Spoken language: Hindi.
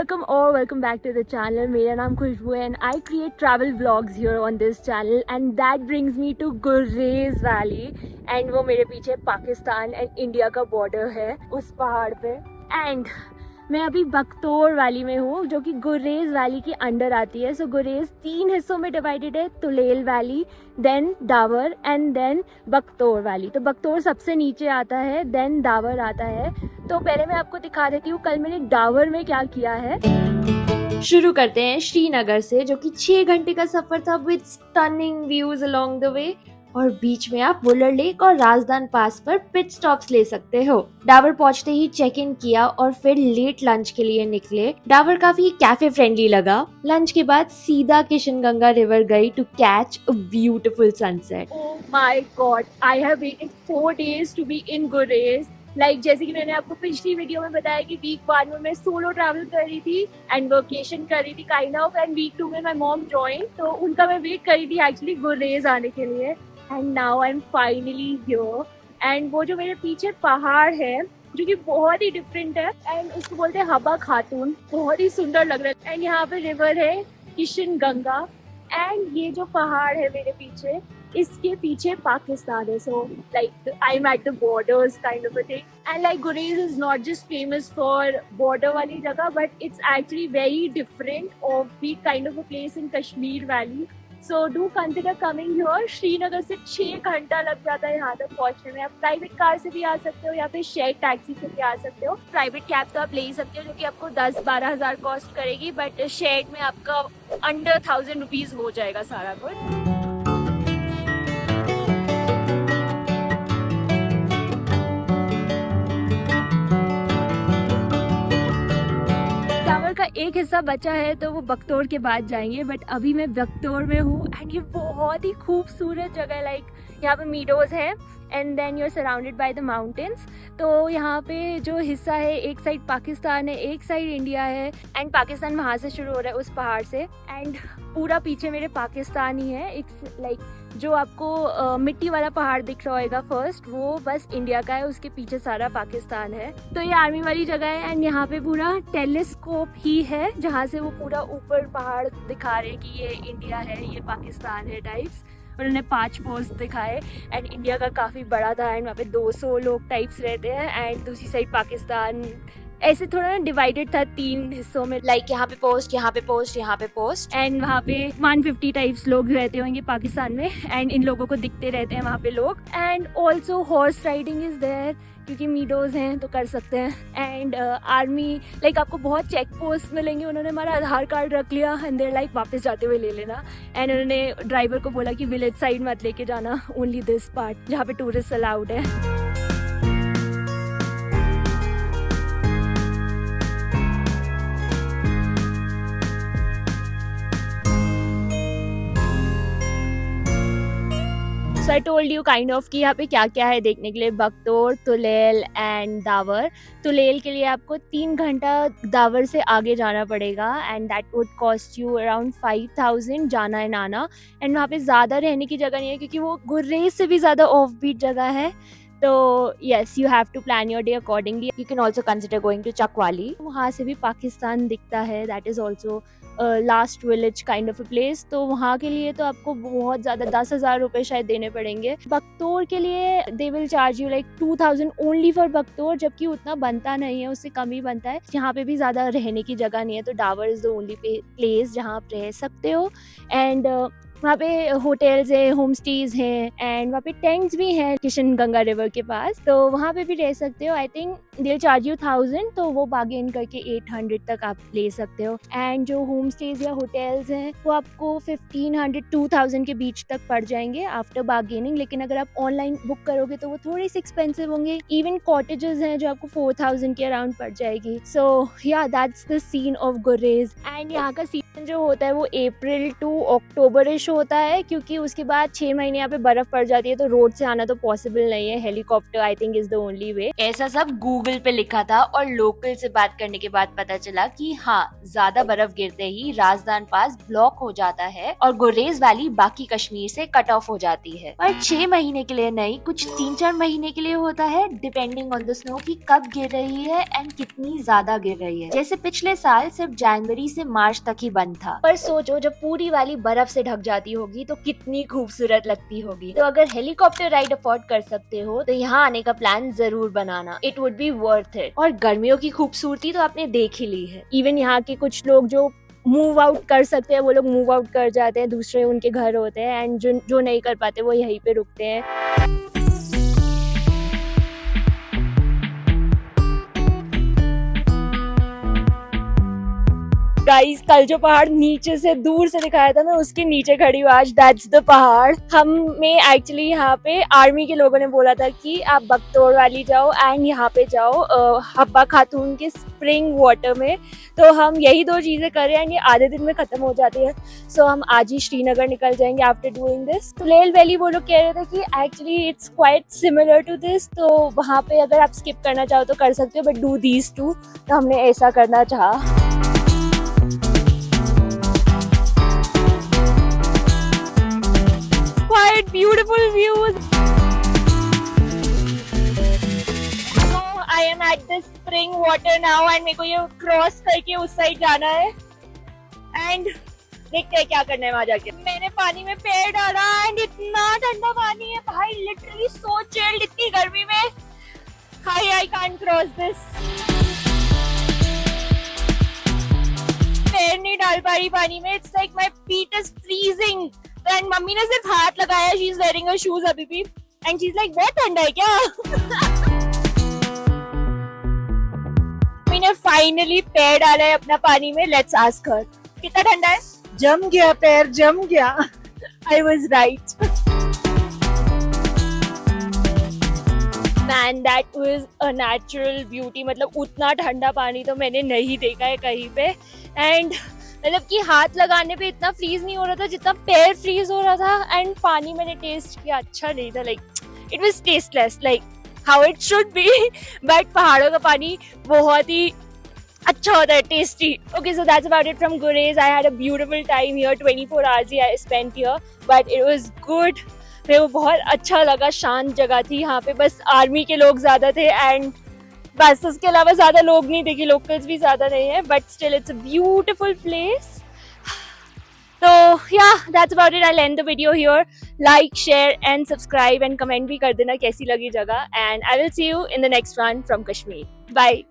welcome back to the channel. मेरा नाम खुशबू है and I create travel vlogs here on this channel and that brings me to Gurrez Valley and वो मेरे पीछे पाकिस्तान and इंडिया का बॉर्डर है उस पहाड़ पे and मैं अभी बख्तौर वैली में हूँ जो कि गुरेज वैली के अंडर आती है. सो गुरेज 3 हिस्सों में डिवाइडेड है, Tulail valley, then Dawar and then Bakhtour valley. तो बख्तौर सबसे नीचे आता है, देन डावर आता है. तो पहले मैं आपको दिखा देती हूँ कल मैंने डावर में क्या किया है. शुरू करते हैं श्रीनगर से जो कि 6 घंटे का सफर था with stunning views along the way और बीच में आप वुलर लेक और राजदान पास पर पिट स्टॉप्स ले सकते हो. डावर पहुंचते ही चेक इन किया और फिर लेट लंच के लिए निकले. डावर काफी कैफे फ्रेंडली लगा. लंच के बाद सीधा किशनगंगा रिवर गई to catch a beautiful sunset. Oh my god, I have waited 4 days to be in Gurez. जैसे कि मैंने आपको पिछली वीडियो में बताया कि वीक 1 में मैं सोलो ट्रैवल कर रही थी एंड वर्केशन कर रही थी काइंड ऑफ, एंड वीक 2 में माय मॉम जॉइन, तो उनका मैं वेट कर रही थी एक्चुअली गुरेज आने के लिए. And now I am finally here. And वो जो मेरे पीछे पहाड़ है जो कि बहुत ही डिफरेंट है एंड उसको बोलते हैं हबा खातून, बहुत ही सुंदर लग रहा है. एंड यहाँ पे रिवर है किशनगंगा एंड ये जो पहाड़ है मेरे पीछे इसके पीछे पाकिस्तान है. So like I am at the borders kind of a thing. And like Gurez is not just famous for border वाली जगह but it's actually very different off beat kind of a place in Kashmir valley. So do consider coming here. Srinagar से 6 घंटा लग जाता है यहाँ तक पहुँचने में. आप प्राइवेट कार से भी आ सकते हो या फिर शेयर टैक्सी से भी आ सकते हो. प्राइवेट कैब तो आप ले ही सकते हो जो कि आपको 10-12 हज़ार कॉस्ट करेगी, बट शेयर में आपका अंडर 1000 रुपीज़ हो जाएगा सारा कुछ. का एक हिस्सा बचा है तो वो बख्तौर के बाद जाएंगे, बट अभी मैं बख्तौर में हूँ एंड ये बहुत ही खूबसूरत जगह है. लाइक यहाँ पे मीडोज है and then you are surrounded by the mountains. तो यहाँ पे जो हिस्सा है एक साइड पाकिस्तान है, एक साइड इंडिया है एंड पाकिस्तान वहाँ से शुरू हो रहा है उस पहाड़ से एंड पूरा पीछे मेरे पाकिस्तान ही है. एक लाइक जो आपको मिट्टी वाला पहाड़ दिख रहा होगा फर्स्ट वो बस इंडिया का है, उसके पीछे सारा पाकिस्तान है. तो ये आर्मी वाली जगह है एंड यहाँ पे पूरा टेलीस्कोप ही है जहाँ से वो पूरा ऊपर पहाड़ दिखा रहे हैं कि ये इंडिया है, ये पाकिस्तान है टाइप्स. उन्होंने 5 पोस्ट दिखाए एंड इंडिया का काफ़ी बड़ा था एंड वहाँ पे 200 लोग टाइप्स रहते हैं एंड दूसरी साइड पाकिस्तान. ऐसे थोड़ा ना डिवाइडेड था 3 हिस्सों में. लाइक यहाँ पे पोस्ट, यहाँ पे पोस्ट, यहाँ पे पोस्ट एंड वहाँ पे 150 टाइप्स लोग रहते होंगे पाकिस्तान में एंड इन लोगों को दिखते रहते हैं वहाँ पे लोग. And also horse riding is there क्योंकि मीडोज हैं तो कर सकते हैं. एंड आर्मी लाइक आपको बहुत चेक पोस्ट मिलेंगे. उन्होंने हमारा आधार कार्ड रख लिया एंड देयर लाइक वापस जाते हुए ले लेना. एंड उन्होंने ड्राइवर को बोला कि विलेज साइड मत लेके जाना, ओनली दिस पार्ट जहाँ पे टूरिस्ट अलाउड है. So I told you kind of कि यहाँ पे क्या क्या है देखने के लिए. बख्तौर, तुलेल एंड दावर. तुलेल के लिए आपको 3 घंटा दावर से आगे जाना पड़ेगा and that would cost you around 5000 जाना एंड आना. एंड वहाँ पे ज़्यादा रहने की जगह नहीं है क्योंकि वो गुर्रेज से भी ज़्यादा ऑफ बीट जगह है. तो yes, you have to plan your day accordingly. You can also consider going to Chakwali. वहाँ से भी पाकिस्तान दिखता है. That is also last village kind of a place. तो वहाँ के लिए तो आपको बहुत ज़्यादा 10,000 रुपये शायद देने पड़ेंगे. बख्तौर के लिए they will charge you like 2000 only for Bakhtour, जबकि उतना बनता नहीं है, उससे कम ही बनता है. यहाँ पे भी ज़्यादा रहने की जगह नहीं है तो Dawar is the only place जहाँ आप रह सकते हो. एंड वहाँ पे होटल्स है, होम स्टेज हैं एंड वहाँ पे टेंट्स भी हैं किशनगंगा रिवर के पास, तो वहाँ पे भी रह सकते हो. I think they charge you 1000 तो वो बार्गेन करके 800 तक आप ले सकते हो. एंड जो होम स्टेज या होटल्स हैं वो आपको 1500-2000 के बीच तक पड़ जाएंगे आफ्टर बार्गेनिंग. लेकिन अगर आप ऑनलाइन बुक करोगे तो वो थोड़ी सी एक्सपेंसिव होंगे. इवन कॉटेजेस हैं जो आपको 4000 के अराउंड पड़ जाएगी. सो या that's the scene of Gurez. And यहाँ का सीजन जो होता है वो अप्रैल टू अक्टूबरिश होता है क्योंकि उसके बाद 6 महीने यहाँ पे बर्फ पड़ जाती है तो रोड से आना तो पॉसिबल नहीं है. Helicopter I think is the only way. ऐसा सब गूगल गूगल पे लिखा था और लोकल से बात करने के बाद पता चला कि हाँ, ज्यादा बर्फ गिरते ही राजदान पास ब्लॉक हो जाता है और गुरेज वैली बाकी कश्मीर से कट ऑफ हो जाती है। पर 6 महीने के लिए नहीं, कुछ 3-4 महीने के लिए होता है, डिपेंडिंग ऑन द स्नो की कब गिर रही है एंड कितनी ज्यादा गिर रही है। जैसे पिछले साल सिर्फ जनवरी से मार्च तक ही बंद था। पर सोचो जब पूरी वैली बर्फ से ढक जाती होगी तो कितनी खूबसूरत लगती होगी। तो अगर हेलीकॉप्टर राइड अफोर्ड कर सकते हो तो यहाँ आने का प्लान जरूर बनाना, it would be worth it. और गर्मियों की खूबसूरती तो आपने देख ही ली है। इवन यहाँ के कुछ लोग जो मूव आउट कर सकते हैं वो लोग मूव आउट कर जाते हैं, दूसरे उनके घर होते हैं एंड जो नहीं कर पाते वो यहीं पे रुकते हैं। गाइस, कल जो पहाड़ नीचे से दूर से दिखाया था मैं उसके नीचे खड़ी हूँ आज। दैट्स द पहाड़। हमें एक्चुअली यहाँ पे आर्मी के लोगों ने बोला था कि आप बगतौर वैली जाओ एंड यहाँ पे जाओ हब्बा खातून के स्प्रिंग वाटर में। तो हम यही 2 चीजें कर रहे हैं, ये आधे दिन में खत्म हो जाती है। सो हम आज ही श्रीनगर निकल जाएंगे after doing this. Tulail valley वो लोग कह रहे थे कि actually it's quite similar to this, तो वहाँ पे अगर आप स्किप करना चाहो तो कर सकते हो, बट डू दीज 2। तो हमने ऐसा करना चाहा। Quite beautiful views. So I am at the spring water now and मेरे को ये क्रॉस करके उस साइड जाना है एंड देखते हैं क्या करना है वहाँ जाके। मैंने पानी में पैर डाला एंड इतना ठंडा पानी है भाई, लिटरली सो चिल्ड इतनी गर्मी में। हाय, आई कांट क्रॉस दिस। पैर नहीं डाल पा रही पानी में, it's like my feet is freezing. And mummy ने सिर्फ हाथ लगाया, she is wearing her shoes अभी भी एंड शी इज लाइक बहुत ठंडा है क्या? मैंने फाइनली पैर डाला है अपना पानी में। लेट्स आस्क हर कितना ठंडा है। जम गया, पैर जम गया। I was right. Man, that was a natural beauty. मतलब उतना ठंडा पानी तो मैंने नहीं देखा है कहीं पे। एंड मतलब कि हाथ लगाने पे इतना फ्रीज नहीं हो रहा था जितना पैर फ्रीज हो रहा था। एंड पानी मैंने टेस्ट किया, अच्छा नहीं था, like it was tasteless, like how it should be. But पहाड़ों का पानी बहुत ही अच्छा होता है, tasty. Okay, so that's about it from Gurez. I had a beautiful time here, 24 hours I spent here, but it was good. मेरे को बहुत अच्छा लगा, शांत जगह थी। यहाँ पे बस आर्मी के लोग ज्यादा थे एंड बस उसके अलावा ज्यादा लोग नहीं थे, लोकल्स भी ज्यादा नहीं है, but still it's a beautiful place. तो yeah that's about it. I end the video here. Like, share and subscribe and comment भी कर देना कैसी लगी जगह। And I will see you in the next one from Kashmir. Bye.